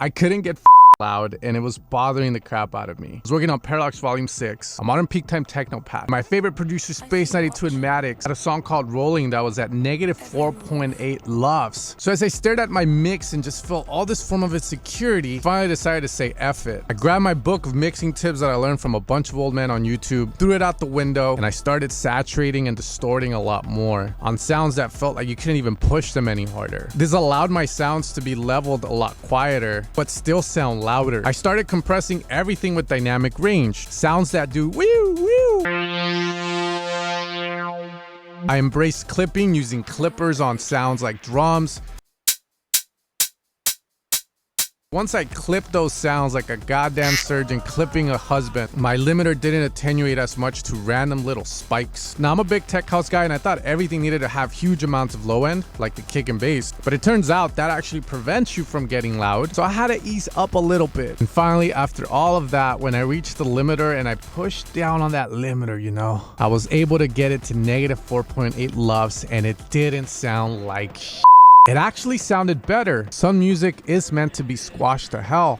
I couldn't get loud, and it was bothering the crap out of me. I was working on Parallax Volume 6, a modern peak time techno pad. My favorite producer, Space 92 and Maddox, had a song called Rolling that was at negative 4.8 LUFS. So as I stared at my mix and just felt all this form of insecurity, I finally decided to say F it. I grabbed my book of mixing tips that I learned from a bunch of old men on YouTube, threw it out the window, and I started saturating and distorting a lot more on sounds that felt like you couldn't even push them any harder. This allowed my sounds to be leveled a lot quieter, but still sound louder. I started compressing everything with dynamic range, sounds that do woo woo. I embraced clipping using clippers on sounds like drums. Once I clipped those sounds like a goddamn surgeon clipping a husband, my limiter didn't attenuate as much to random little spikes. Now, I'm a big tech house guy and I thought everything needed to have huge amounts of low end, like the kick and bass, but it turns out that actually prevents you from getting loud, so I had to ease up a little bit. And finally, after all of that, when I reached the limiter and I pushed down on that limiter, you know, I was able to get it to negative 4.8 LUFS, and it didn't sound like shit. It actually sounded better. Some music is meant to be squashed to hell.